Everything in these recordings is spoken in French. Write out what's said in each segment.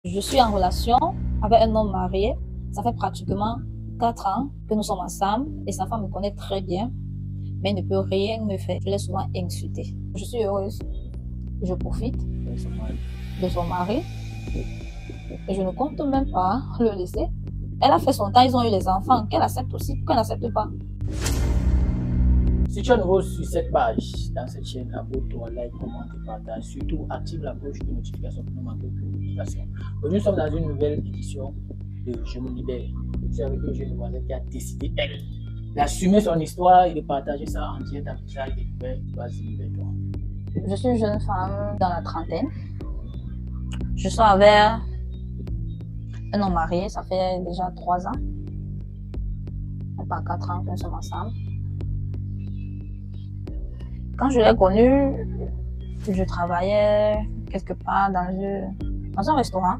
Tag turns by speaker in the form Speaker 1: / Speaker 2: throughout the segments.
Speaker 1: Je suis en relation avec un homme marié. Ça fait pratiquement 4 ans que nous sommes ensemble et sa femme me connaît très bien, mais ne peut rien me faire. Je l'ai souvent insulté. Je suis heureuse. Je profite de son mari et je ne compte même pas le laisser. Elle a fait son temps, ils ont eu les enfants, qu'elle accepte aussi, qu'elle n'accepte pas.
Speaker 2: Si tu es nouveau sur cette page, dans cette chaîne, abonne-toi, like, commente et partage. Surtout, active la cloche de notification pour ne manquer aucune notification. Aujourd'hui, nous sommes dans une nouvelle édition de Je me libère. Je suis avec une jeune demoiselle qui a décidé, elle, d'assumer son histoire et de partager ça en direct avec ça. Vas-y, libère-toi.
Speaker 1: Je suis une jeune femme dans la trentaine. Je suis avec un homme marié, ça fait déjà 3 ans. Pas 4 ans que nous sommes ensemble. Quand je l'ai connu, je travaillais quelque part dans un restaurant.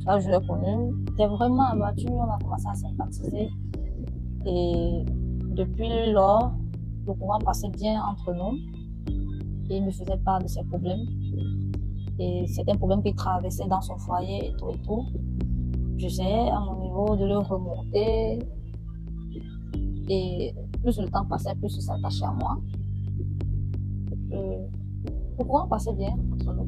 Speaker 1: Là où je l'ai connu, c'était vraiment abattu, on a commencé à sympathiser. Et depuis lors, le courant passait bien entre nous. Et il me faisait part de ses problèmes. Et c'était un problème qu'il traversait dans son foyer et tout et tout. J'essayais à mon niveau de le remonter. Et plus le temps passait, plus il s'attachait à moi. Le courant passait bien entre nous.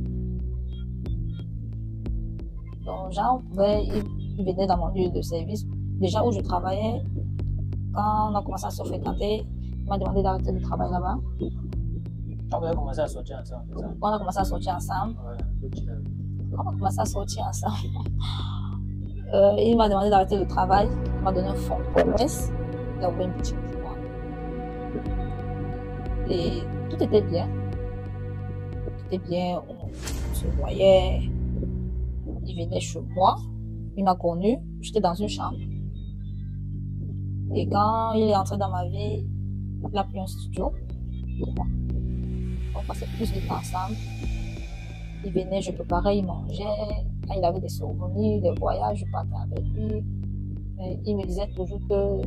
Speaker 1: Donc, genre, il venait dans mon lieu de service. Déjà où je travaillais, quand on a commencé à se fréquenter, il m'a demandé d'arrêter de travailler là-bas.
Speaker 2: On a commencé à sortir ensemble, c'est ça?
Speaker 1: On a commencé à sortir ensemble.
Speaker 2: Ouais,
Speaker 1: on a commencé à sortir ensemble. Il m'a demandé d'arrêter le travail. Il m'a donné un fonds de commerce. Il a ouvert une boutique pour moi. Et tout était bien. Tout était bien. On se voyait. Il venait chez moi. Il m'a connu. J'étais dans une chambre. Et quand il est entré dans ma vie, il a pris un studio pour moi. On passait plus de temps ensemble. Il venait, je préparais, il mangeait. Quand il avait des souvenirs, des voyages, je partais avec lui. Mais il me disait toujours que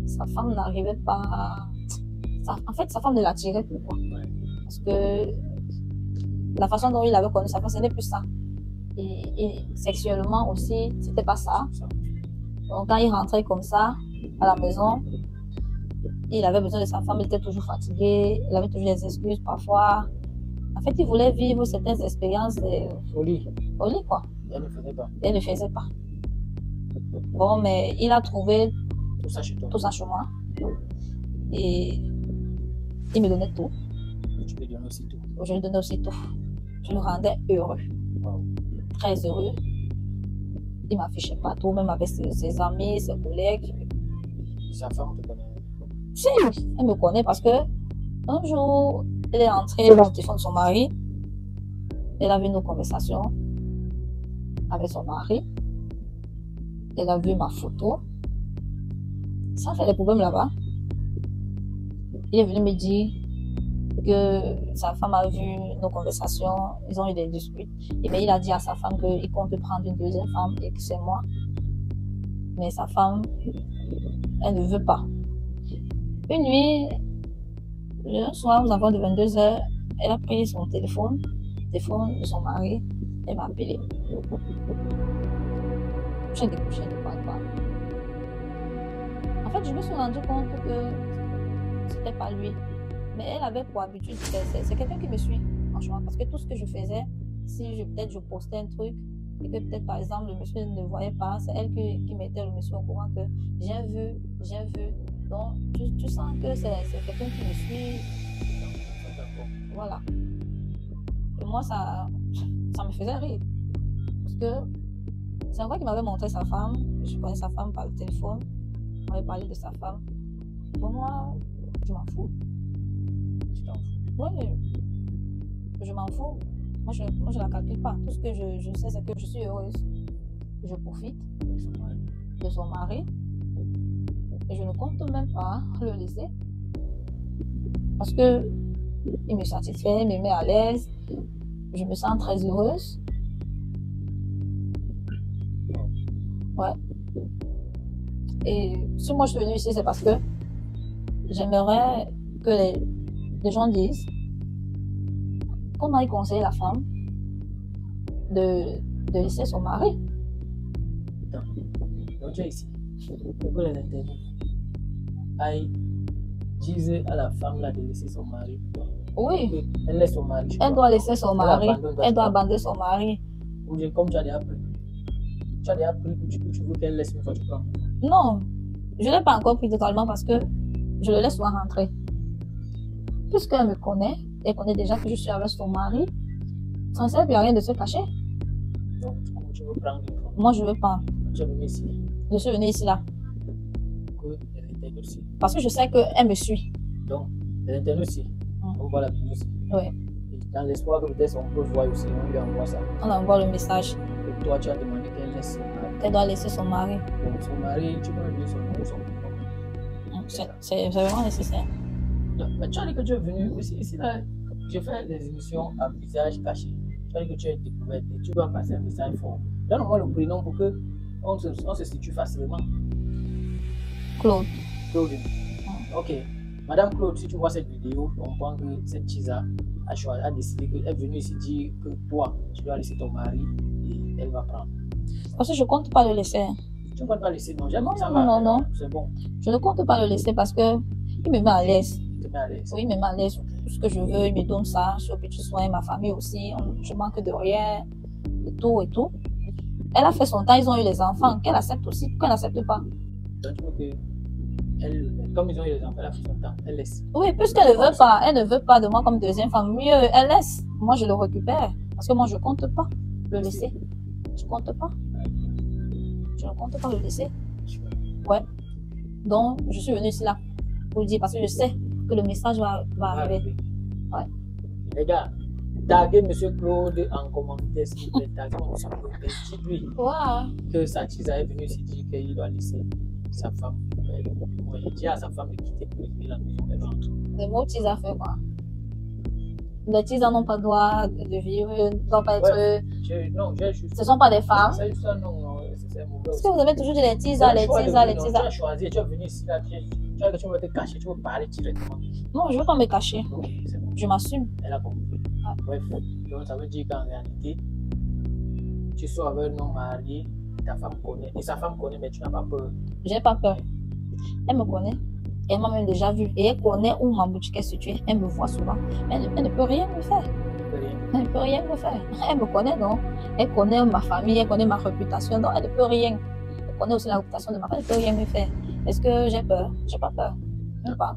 Speaker 1: sa femme n'arrivait pas. En fait, sa femme ne l'attirait plus, quoi. Parce que la façon dont il avait connu sa femme, ce n'est plus ça. Et sexuellement aussi, c'était pas ça. Donc, quand il rentrait comme ça à la maison, il avait besoin de sa femme, il était toujours fatigué, il avait toujours des excuses parfois. En fait, il voulait vivre certaines expériences
Speaker 2: au lit,
Speaker 1: quoi.
Speaker 2: Elle ne faisait pas.
Speaker 1: Elle ne faisait pas. Bon, mais il a trouvé
Speaker 2: tout ça chez toi.
Speaker 1: Tout ça chez moi. Et il me donnait tout.
Speaker 2: Tu lui donnais aussi tout.
Speaker 1: Je lui donnais aussi tout. Je le rendais heureux.
Speaker 2: Wow.
Speaker 1: Très heureux. Il m'affichait partout, même avec ses amis, ses collègues.
Speaker 2: Sa femme te connaît?
Speaker 1: Si, elle me connaît parce que un jour, elle est entrée dans le téléphone de son mari. Elle a vu nos conversations avec son mari. Elle a vu ma photo. Ça fait des problèmes là-bas. Il est venu me dire que sa femme a vu nos conversations. Ils ont eu des disputes. Et bien, il a dit à sa femme qu'il compte prendre une deuxième femme et que c'est moi. Mais sa femme, elle ne veut pas. Une nuit, un soir, aux alentours de 22h, elle a pris son téléphone, le téléphone de son mari, elle m'a appelé. J'ai décroché, elle ne parle pas. En fait, je me suis rendu compte que c'était pas lui. Mais elle avait pour habitude, c'est quelqu'un qui me suit, franchement. Parce que tout ce que je faisais, si peut-être je postais un truc, et que peut-être par exemple le monsieur ne voyait pas, c'est elle qui mettait le monsieur au courant que j'ai vu. Donc tu sens que c'est quelqu'un qui me suit. Voilà. Et moi, ça me faisait rire. Parce que c'est vrai qu'il m'avait montré sa femme. Je connais sa femme par le téléphone. On m'avait parlé de sa femme. Pour moi, je m'en fous.
Speaker 2: Tu t'en fous?
Speaker 1: Oui, je m'en fous. Moi, je la calcule pas. Tout ce que je sais, c'est que je suis heureuse. Je profite de son mari. Et je ne compte même pas le laisser. Parce que il me satisfait, il me met à l'aise. Je me sens très heureuse. Ouais. Et si moi je suis venue ici, c'est parce que j'aimerais que les gens disent comment il conseille la femme de laisser son mari.
Speaker 2: temps. Donc tu es ici. Pour que les internautes aillent dire à la femme là de laisser son mari.
Speaker 1: Oui.
Speaker 2: Elle laisse son mari.
Speaker 1: Elle doit laisser son mari. Elle doit
Speaker 2: abandonner.
Speaker 1: abandonner son mari.
Speaker 2: Ou bien comme tu as déjà pris. Tu as déjà pris ou tu veux qu'elle laisse une fois tu prends.
Speaker 1: Non, je ne l'ai pas encore pris totalement parce que je le laisse souvent rentrer. Puisqu'elle me connaît, elle connaît déjà que je suis avec son mari, ça ne sert à rien de se cacher.
Speaker 2: Donc tu veux prendre une fois.
Speaker 1: Moi, je ne veux pas.
Speaker 2: Tu es venu ici.
Speaker 1: Je suis venue ici là.
Speaker 2: Que les internautes aussi.
Speaker 1: Parce que je sais qu'elle me suit.
Speaker 2: Donc, les internautes aussi. On voit la vidéo aussi.
Speaker 1: Oui.
Speaker 2: Et dans l'espoir que peut-être on peut voir aussi, on lui envoie ça.
Speaker 1: On envoie le message
Speaker 2: Et toi, tu as demandé qu'elle laisse son mari.
Speaker 1: qu'elle doit laisser son mari.
Speaker 2: Donc, son mari, tu peux lui donner son nom ou son nom.
Speaker 1: C'est vraiment nécessaire.
Speaker 2: Donc, mais tu as dit que tu es venu aussi ici là. Je fais des émissions à visage caché. Tu as dit que tu es découverte et tu vas passer un message fort. Donne-moi le prénom pour que on se situe facilement.
Speaker 1: Claude.
Speaker 2: Claude. Ok. Madame Claude, si tu vois cette vidéo, on comprend que cette Chiza a décidé qu'elle est venue ici dire que toi, tu dois laisser ton mari et elle va prendre.
Speaker 1: Parce que je ne compte pas le laisser.
Speaker 2: Tu ne vas pas laisser, non? Jamais ça
Speaker 1: Non,
Speaker 2: va.
Speaker 1: non.
Speaker 2: C'est bon.
Speaker 1: Je ne compte pas le laisser parce que il me met à l'aise.
Speaker 2: Il te met à l'aise.
Speaker 1: Oui, il me met à l'aise. Tout ce que je veux, il me donne ça. Je suis au petit soin, ma famille aussi. Je manque de rien. Et tout et tout. Elle a fait son temps, ils ont eu les enfants. Qu'elle accepte aussi, qu'elle n'accepte pas.
Speaker 2: Donc, tu veux que elle, comme ils ont eu les enfants, elle a fait son temps, elle laisse.
Speaker 1: Oui, puisqu'elle ne veut pas, elle ne veut pas de moi comme deuxième femme. Mieux, elle laisse. Moi, je le récupère. Parce que moi, je ne compte pas le laisser. Je ne compte pas. Je ne compte pas le laisser. Ouais. Donc, je suis venue ici là pour le dire parce que je sais que le message va arriver. Ouais.
Speaker 2: Les gars, taguez M. Claude en commentaire s'il vous plaît. Taguez M. Claude. Dites-lui que sa Chiza est venue ici dire qu'il doit laisser sa femme. Il dit à sa femme de quitter pour quitter la maison. Elle rentre.
Speaker 1: Les mots Chiza fait quoi? Les Chiza n'ont pas le droit de vivre, ne doivent pas être.
Speaker 2: Ouais, juste.
Speaker 1: Ce ne sont pas des femmes.
Speaker 2: C'est juste ça, non, c'est mauvais.
Speaker 1: Est-ce que vous avez toujours dit les Chiza, les Chiza, les Chiza?
Speaker 2: Tu as choisi, tu es venu ici, là, tu vas te cacher, tu vas parler directement.
Speaker 1: Non, je ne veux pas me cacher.
Speaker 2: Ok, c'est bon.
Speaker 1: Je m'assume.
Speaker 2: Elle a compris. Bref, donc ça veut dire qu'en réalité, tu sois avec un homme marié, ta femme connaît, et sa femme connaît, mais tu n'as pas peur.
Speaker 1: J'ai pas peur. Elle me connaît. Elle m'a même déjà vue. Et elle connaît où ma boutique est située. Elle me voit souvent. Elle ne peut rien me faire. Elle ne peut rien me faire. Elle me connaît, non? Elle connaît ma famille, elle connaît ma réputation, donc elle ne peut rien. Elle connaît aussi la réputation de ma famille, elle ne peut rien me faire. Est-ce que j'ai peur? J'ai pas peur. Même pas.